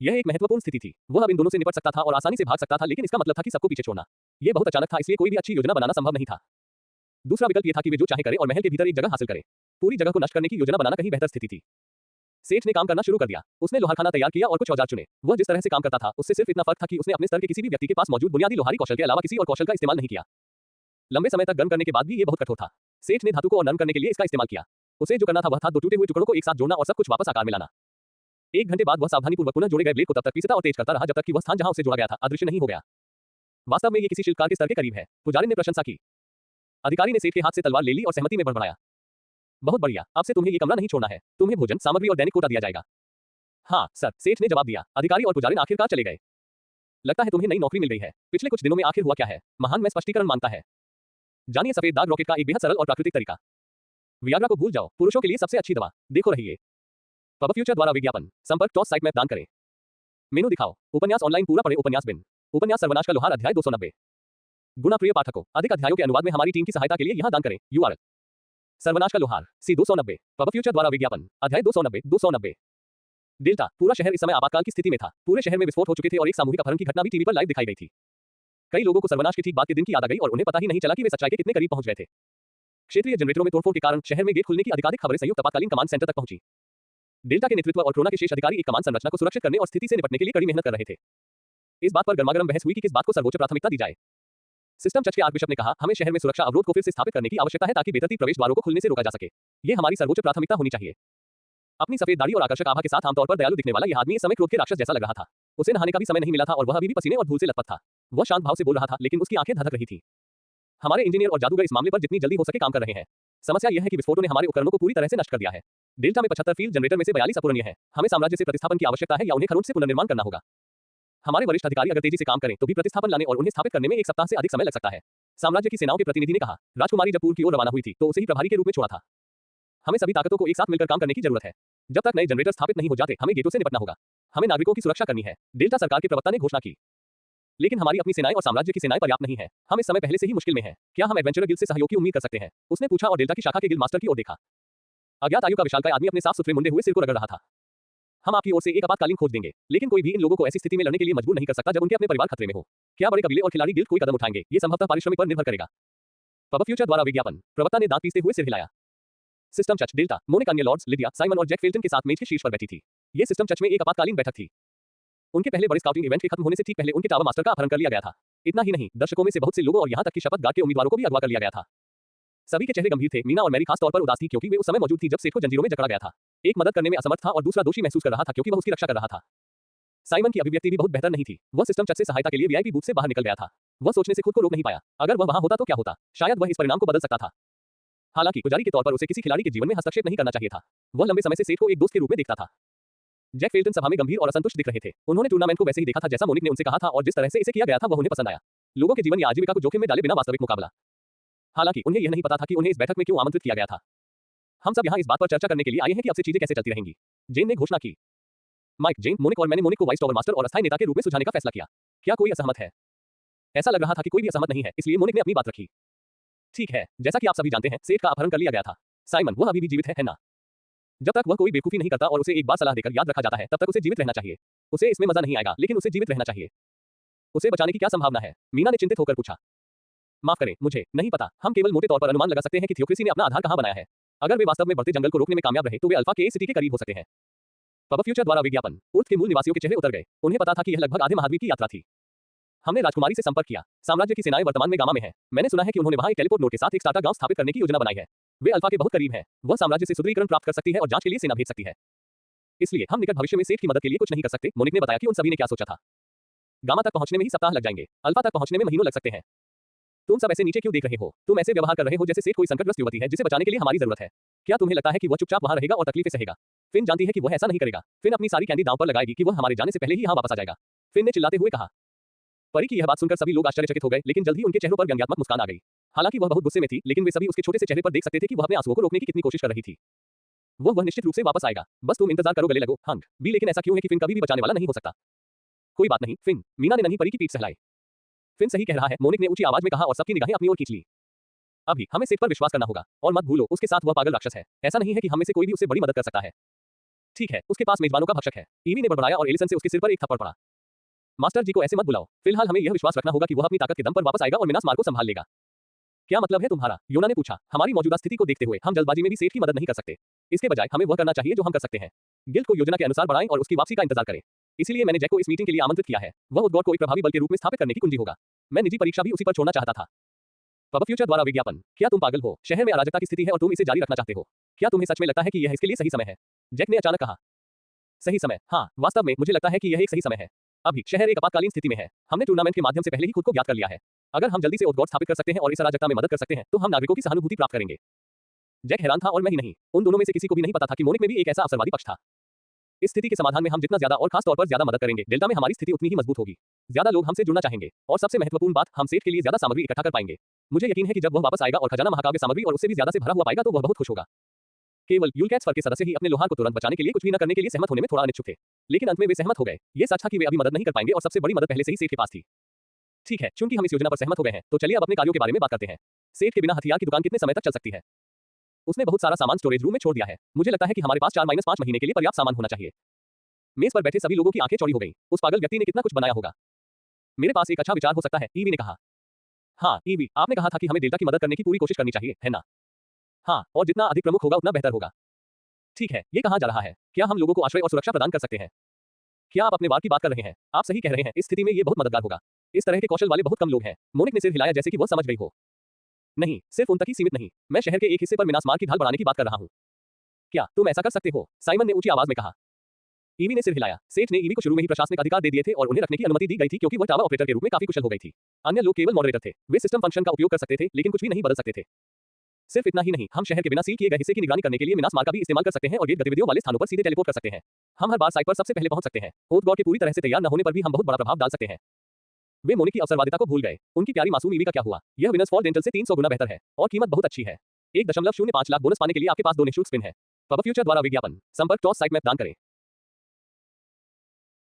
यह एक महत्वपूर्ण स्थिति थी। वह अब इन दोनों से निपट सकता था और आसानी से भाग सकता था, लेकिन इसका मतलब था कि सबको पीछे छोड़ना। यह बहुत अचानक था, इसलिए कोई भी अच्छी योजना बनाना संभव नहीं था। दूसरा विकल्प यह था कि वे जो चाहे करें और महल के भीतर एक जगह हासिल करें। पूरी जगह को नष्ट करने की योजना बनाना कहीं बेहतर स्थिति थी। सेठ ने काम करना शुरू कर दिया। उसने लोहारखाना तैयार किया और कुछ औजार चुने। वह जिस तरह से काम करता था उससे सिर्फ इतना फर्क था कि उसने अपने स्तर के किसी भी व्यक्ति के पास मौजूद बुनियादी लोहारी कौशल के अलावा किसी और कौशल का इस्तेमाल नहीं किया। लंबे समय तक गर्म करने के बाद भी ये बहुत कठोर था। सेठ ने धातु को और नरम करने के लिए इसका इस्तेमाल किया। उसे जो करना था वह था 2 टूटे हुए टुकड़ों को एक साथ जोड़ना और सब कुछ वापस आकार में लाना। 1 घंटे बाद वह सावधानीपूर्वक पुनः जोड़े गए ब्लेड को तब तक पीसता और तेज करता रहा जब तक कि वह स्थान जहां उसे जोड़ा गया था अदृश्य नहीं हो गया। वास्तव में ये किसी शिल्पकार के स्तर के करीब है। पुजारी ने प्रशंसा की। अधिकारी ने सेठ के हाथ से तलवार ले ली और सहमति में बड़बड़ाया। बहुत बढ़िया। अब से तुम्हें ये कमरा नहीं छोड़ना है। तुम्हें भोजन सामग्री और दैनिक कोटा दिया जाएगा। हाँ सर। सेठ ने जवाब दिया। अधिकारी और पुजारी आखिरकार चले गए। लगता है तुम्हें नई नौकरी मिल गई है। पिछले कुछ दिनों में आखिर हुआ क्या है? महान में स्पष्टीकरण मांगता है। जानिए सफेद दाग रॉकेट का एक बेहद सरल और प्राकृतिक तरीका। वियाग्रा को भूल जाओ। पुरुषों के लिए सबसे अच्छी दवा। देखो रहिए। पब फ्यूचर द्वारा विज्ञापन। संपर्क टॉस साइट मैप दान करें। मेनू दिखाओ। उपन्यास ऑनलाइन पूरा पढ़े। उपन्यास बिन। उपन्यास सर्वनाश का लोहार अध्याय 290। गुना प्रिय पाठकों, अधिक अध्यायों के अनुवाद में हमारी टीम की सहायता के लिए यहां दान करें। URL सर्वनाश का लोहार C 290। पब फ्यूचर द्वारा विज्ञापन अध्याय 290। डेल्टा। पूरा शहर इस समय आपातकाल की स्थिति में था। पूरे शहर में विस्फोट हो चुके थे और एक सामूहिक अपहरण की घटना भी टीवी पर लाइव दिखाई गई थी। कई लोगों को सर्वनाश के ठीक बाद के दिन की याद आ गई और उन्हें पता ही नहीं चला कि वे सच्चाई के कितने करीब पहुंच गए थे। क्षेत्रीय जनरेटरों में तोड़फोड़ के कारण शहर में गेट खुलने की अधिकारिक खबरें संयुक्त आपातकालीन कमांड सेंटर तक पहुंची। डेल्टा के नेतृत्व और क्रोना के शेष अधिकारी एक कमांड संरचना को सुरक्षित करने और स्थिति से निपटने के लिए कड़ी मेहनत कर रहे थे। इस बात पर गर्मागर्म बहस हुई कि किस बात को सर्वोच्च प्राथमिकता दी जाए। सिस्टम चर्च के आर्कबिशप ने कहा, हमें शहर में सुरक्षा अवरोध को फिर से स्थापित करने की आवश्यकता है ताकि बेतरतीब प्रवेश द्वारों को खुलने से रोका जा सके। ये हमारी सर्वोच्च प्राथमिकता होनी चाहिए। अपनी सफेद दाढ़ी और आकर्षक आभा के साथ आमतौर पर दयालु दिखने वाला यह आदमी इस समय क्रोध के राक्षस जैसा लग रहा था। उसे नहाने का भी समय नहीं मिला था और वह अभी भी पसीने और धूल से लथपथ था। वह शांत भाव से बोल रहा था, लेकिन उसकी आंखें धधक रही थी। हमारे इंजीनियर और जादूगर इस मामले पर जितनी जल्दी हो सके काम कर रहे हैं। समस्या यह है कि विस्फोटों ने हमारे उपकरणों को पूरी तरह से नष्ट कर दिया है। डेल्टा में 75 फील्ड जनरेटर में से 42 अपूरणीय हैं। हमें साम्राज्य से प्रतिस्थापन की आवश्यकता है या उन्हें खरोंच से पुनर्निर्माण करना होगा। हमारे वरिष्ठ अधिकारी अगर तेजी से काम करें तो भी प्रतिस्थापन लाने और उन्हें स्थापित करने में 1 सप्ताह से अधिक समय लग सकता है। साम्राज्य की सेनाओं के प्रतिनिधि ने कहा। राजकुमारी जब पूर्व की ओर रवाना हुई थी तो उसे ही प्रभारी के रूप में छोड़ा था। हमें सभी ताकतों को एक साथ मिलकर काम करने की जरूरत है। जब तक नए जनरेटर स्थापित नहीं हो जाते हमें गेटों से निपटना होगा। हमें नागरिकों की सुरक्षा करनी है। डेल्टा सरकार के प्रवक्ता ने घोषणा की। लेकिन हमारी अपनी सेनाएं और साम्राज्य की सेनाएं पर्याप्त नहीं है। हम इस समय पहले से ही मुश्किल में हैं। क्या हम एडवेंचरर गिल्ड से सहयोग की उम्मीद कर सकते हैं? उसने पूछा और डेल्टा की शाखा के गिल्ड मास्टर की ओर देखा। अज्ञात आयु का विशालकाय आदमी अपने साफ सुथरे मुंडे हुए सिर को रगड़ रहा था। हम आपकी ओर से एक आपातकालीन खोज देंगे, लेकिन कोई भी इन लोगों को ऐसी स्थिति में लड़ने के लिए मजबूर नहीं कर सकता जब उनके अपने परिवार खतरे में हो। क्या बड़े कबीले और खिलाड़ी गिल्ड कोई कदम उठाएंगे? ये संभवतः पारिश्रमिक पर निर्भर करेगा। पब फ्यूचर द्वारा विज्ञापन। प्रवक्ता ने दांत पीसते हुए सिर हिलाया। System church. डेल्टा। मोनिक अन्य लॉर्ड्स लिडिया, साइमन और जैक फेल्टन के साथ मेज के शीर्ष पर बैठी थी। ये सिस्टम चर्च में एक आपातकालीन बैठक थी। उनके पहले बड़े स्काउटिंग इवेंट के खत्म होने से ठीक पहले उनके टावर मास्टर का अपहरण कर लिया गया था। इतना ही नहीं, दर्शकों में से बहुत से लोगों और यहां तक कि शपथ गार्ड के उम्मीदवारों को भी अगवा कर लिया गया था। सभी के चेहरे गंभीर थे। मीना और मैरी खास तौर पर उदास थी क्योंकि वे उस समय मौजूद थी जब सेठ को जंजीरों में जकड़ा गया था। एक मदद करने में असमर्थ था और दूसरा दोषी महसूस कर रहा था क्योंकि वह उसकी रक्षा कर रहा था। साइमन की अभिव्यक्ति भी बहुत बेहतर नहीं थी। वह सिस्टम चर्च से सहायता के लिए वीआईपी बूथ से बाहर निकल गया था। वह सोचने से खुद को रोक नहीं पाया। अगर वह वहां होता तो क्या होता? शायद वह इस परिणाम को बदल सकता था। हालांकि पुजारी के तौर पर उसे किसी खिलाड़ी के जीवन में हस्तक्षेप नहीं करना चाहिए था। वह लंबे समय से सेठ को एक दोस्त के रूप में देखता था। जैक फेल्टन सभा में गंभीर और असंतुष्ट दिख रहे थे। उन्होंने टूर्नामेंट को वैसे ही देखा था जैसा मोनिक ने उनसे कहा था और जिस तरह से इसे किया गया था वह उन्हें पसंद आया। लोगों के जीवन या आजीविका को जोखिम में डाले बिना वास्तविक मुकाबला। हालांकि उन्हें यह नहीं पता था कि उन्हें इस बैठक में क्यों आमंत्रित किया गया था। हम सब यहाँ इस बात पर चर्चा करने के लिए आए हैं कि अब से चीजें कैसे चलती रहेंगी। जेन ने घोषणा की। माइक, जेन, मोनिक और मैंने मोनिक को वाइस टावर मास्टर और अस्थायी नेता के रूप में सुझाने का फैसला किया। क्या कोई असहमत है? ऐसा लग रहा था कि कोई भी असहमत नहीं है, इसलिए मोनिक ने अपनी बात रखी। ठीक है, जैसा कि आप सभी जानते हैं, सेठ का अपहरण कर लिया गया था। साइमन, वह अभी भी जीवित है ना? जब तक वह कोई बेवकूफी नहीं करता और उसे एक बार सलाह देकर याद रखा जाता है तब तक उसे जीवित रहना चाहिए। उसे इसमें मजा नहीं आएगा, लेकिन उसे जीवित रहना चाहिए। उसे बचाने की क्या संभावना है? मीना ने चिंतित होकर पूछा। माफ करें, मुझे नहीं पता। हम केवल मोटे तौर पर अनुमान लगा सकते हैं कि थियोक्रेसी ने अपना आधार कहां बनाया है। अगर वे वास्तव में बढ़ते जंगल को रोकने में कामयाब रहे तो वे अल्फा के सिटी के करीब हो सकते हैं। पब फ्यूचर द्वारा विज्ञापन। उर्थ के मूल निवासियों के चेहरे उतर गए। उन्हें पता था कि यह लगभग आधे महाद्वीप की यात्रा थी। हमने राजकुमारी से संपर्क किया। साम्राज्य की सेनाएं वर्तमान में गामा में हैं। मैंने सुना है कि उन्होंने वहां एक टेलीपोर्ट नोड के साथ एक स्टार्टर गांव स्थापित करने की योजना बनाई है। वे अल्फा के बहुत करीब हैं। वह साम्राज्य से सुदृढ़ीकरण प्राप्त कर सकती है और जांच के लिए सेना भेज सकती है। इसलिए हम निकट भविष्य में सेठ की मदद के लिए कुछ नहीं कर सकते। मोनिक ने बताया कि उन सभी ने क्या सोचा था। गामा तक पहुंचने में ही सप्ताह लग जाएंगे। अल्फा तक पहुंचने में महीनों लग सकते हैं। तुम सब ऐसे नीचे क्यों देख रहे हो? तुम ऐसे व्यवहार कर रहे हो जैसे सेठ कोई संकटग्रस्त युवती है जिसे बचाने के लिए हमारी जरूरत है। क्या तुम्हें लगता है कि वह चुपचाप वहां रहेगा और तकलीफें सहेगा? फिन जानती है कि वह ऐसा नहीं करेगा। फिन अपनी सारी कैंडी दांव पर लगाएगी कि वह हमारे जाने से पहले ही यहां वापस आ जाएगा। फिन ने चिल्लाते हुए कहा। परी की यह बात सुनकर सभी लोग आश्चर्यचकित हो गए, लेकिन जल्द ही उनके चेहरों पर व्यंग्यात्मक मुस्कान आ गई। हालांकि वह बहुत गुस्से में थी, लेकिन वे सभी उसके छोटे से चेहरे पर देख सकते थे कि वह अपने आंसुओं को रोकने की कितनी कोशिश कर रही थी। वह निश्चित रूप से वापस आएगा, बस तुम इंतजार करो, गले लगो, हंग बी। लेकिन ऐसा क्यों है कि फिन कभी भी बचाने वाला नहीं हो सकता? कोई बात नहीं, फिन, मीना ने नन्ही परी की पीठ सहलाई। फिन सही कह रहा है, मोनिक ने ऊंची आवाज में कहा और सबकी निगाहें अपनी ओर खींच ली। अभी हमें सेठ पर विश्वास करना होगा, और मत भूलो उसके साथ वह पागल राक्षस है। ऐसा नहीं है कि हम में से कोई भी उससे बड़ी मदद कर सकता है। ठीक है, उसके पास मेजबानों का भक्षक है। ईवी ने बड़बड़ाया और एलिसन से उसके सिर पर एक थप्पड़ पड़ा। मास्टर जी को ऐसे मत बुलाओ, फिलहाल हमें यह विश्वास रखना होगा कि वह अपनी ताकत के दम पर वापस आएगा और मिनास मार को संभाल लेगा। क्या मतलब है तुम्हारा? योना ने पूछा। हमारी मौजूदा स्थिति को देखते हुए हम जल्दबाजी में भी सेठ की मदद नहीं कर सकते। इसके बजाय हमें वह करना चाहिए जो हम कर सकते हैं। गिल्ड को योजना के अनुसार बढ़ाएं और उसकी वापसी का इंतजार करें। इसलिए मैंने जैक को इस मीटिंग के लिए आमंत्रित किया है। वह उद्गौर को एक प्रभावी बल के रूप में स्थापित करने की कुंजी होगा। मैं निजी परीक्षा भी उसी पर छोड़ना चाहता था। पब फ्यूचर द्वारा विज्ञापन। क्या तुम पागल हो? शहर में अराजकता की स्थिति है और तुम इसे जारी रखना चाहते हो। क्या तुम्हें सच में लगता है कि यह इसके लिए सही समय है? जैक ने अचानक कहा। सही समय? हाँ, वास्तव में मुझे लगता है कि यह एक सही समय है। अभी शहर एक आपातकालीन स्थिति में है। हमने टूर्नामेंट के माध्यम से पहले ही खुद को ज्ञात कर लिया है। अगर हम जल्दी से उद्गौर स्थापित कर सकते हैं और इस अराजकता में मदद कर सकते हैं, तो हम नागरिकों की सहानुभूति प्राप्त करेंगे। जैक हैरान था और मैं ही नहीं, उन दोनों में से किसी को भी नहीं पता था कि मोनिक में भी एक ऐसा अवसरवादी पक्ष था। इस स्थिति के समाधान में हम जितना ज्यादा और खास तौर पर ज्यादा मदद करेंगे, डेल्टा में हमारी स्थिति उतनी ही मजबूत होगी। ज्यादा लोग हमसे जुड़ना चाहेंगे, और सबसे महत्वपूर्ण बात, हम सेठ के लिए ज्यादा सामग्री इकट्ठा कर पाएंगे। मुझे यकीन है कि जब वह वापस आएगा और खजाना महाकाव्य सामग्री और उससे भी ज्यादा से भरा हुआ पाएगा तो वह बहुत खुश होगा। केवल यूलकैट्स फर के सदस्य ही अपने लोहार को तुरंत बचाने के लिए कुछ भी न करने के लिए सहमत होने में थोड़ा अनिच्छुक थे, लेकिन अंत में वे सहमत हो गए। ये सच था कि वे अभी मदद नहीं कर पाएंगे और सबसे बड़ी मदद पहले से ही सेठ के पास थी। ठीक है, चूंकि हम इस योजना पर सहमत हो गए हैं, तो चलिए अब अपने कार्यों के बारे में बात करते हैं। सेठ के बिना हथियार की दुकान कितने समय तक चल सकती है? उसने बहुत सारा सामान स्टोरेज रूम में छोड़ दिया है। मुझे लगता है कि हमारे पास 4-5 महीने के लिए पर्याप्त सामान होना चाहिए। मेज पर बैठे सभी लोगों की आंखें चौड़ी हो गईं। उस पागल व्यक्ति ने कितना कुछ बनाया होगा। मेरे पास एक अच्छा विचार हो सकता है, ईवी ने कहा। हाँ ईवी, आपने कहा था कि हमें डेल्टा की मदद करने की पूरी कोशिश करनी चाहिए, है ना? हाँ, और जितना अधिक प्रमुख होगा उतना बेहतर होगा। ठीक है, ये कहा जा रहा है। क्या हम लोगों को आश्रय और सुरक्षा प्रदान कर सकते हैं? क्या आप अपने वार की बात कर रहे हैं? आप सही कह रहे हैं, इस स्थिति में ये बहुत मददगार होगा। इस तरह के कौशल वाले बहुत कम लोग हैं। मोनिक ने सिर हिलाया जैसे कि वह समझ गई हो। नहीं, सिर्फ उन तक ही सीमित नहीं, मैं शहर के एक हिस्से पर मिनास मार की ढाल बढ़ाने की बात कर रहा हूँ। क्या तुम ऐसा कर सकते हो? साइमन ने ऊंची आवाज में कहा। ईवी ने सिर हिलाया। सेठ ने ईवी को शुरू में ही प्रशासनिक अधिकार दे दिए थे और उन्हें रखने की अनुमति दी गई थी क्योंकि वह टावर ऑपरेटर के रूप में काफी कुशल हो गई थी। अन्य लोग केवल मॉडरेटर थे। वे सिस्टम फंक्शन का उपयोग कर सकते थे, लेकिन कुछ भी नहीं बदल सकते थे। सिर्फ इतना ही नहीं, हम शहर के बिना सील किए गए हिस्से की निगरानी करने के लिए मिनास मार का भी इस्तेमाल कर सकते हैं और गेट गतिविधियों वाले स्थानों पर सीधे टेलीपोर्ट कर सकते हैं। हम हर बार साइट पर सबसे पहले पहुंच सकते हैं। ओथगॉड के पूरी तरह से तैयार न होने पर भी हम बहुत बड़ा प्रभाव डाल सकते हैं। वे मोनिक की अवसरवादिता को भूल गए। उनकी प्यारी मासूम ईवी का क्या हुआ? यह विनर्स फॉल डेंटल से 300 गुना बेहतर है और कीमत बहुत अच्छी है। 1.05 लाख बोनस पाने के लिए आपके पास 2 निःशुल्क स्पिन है। पब फ्यूचर द्वारा विज्ञापन। संपर्क टॉस साइट मैप दान करें।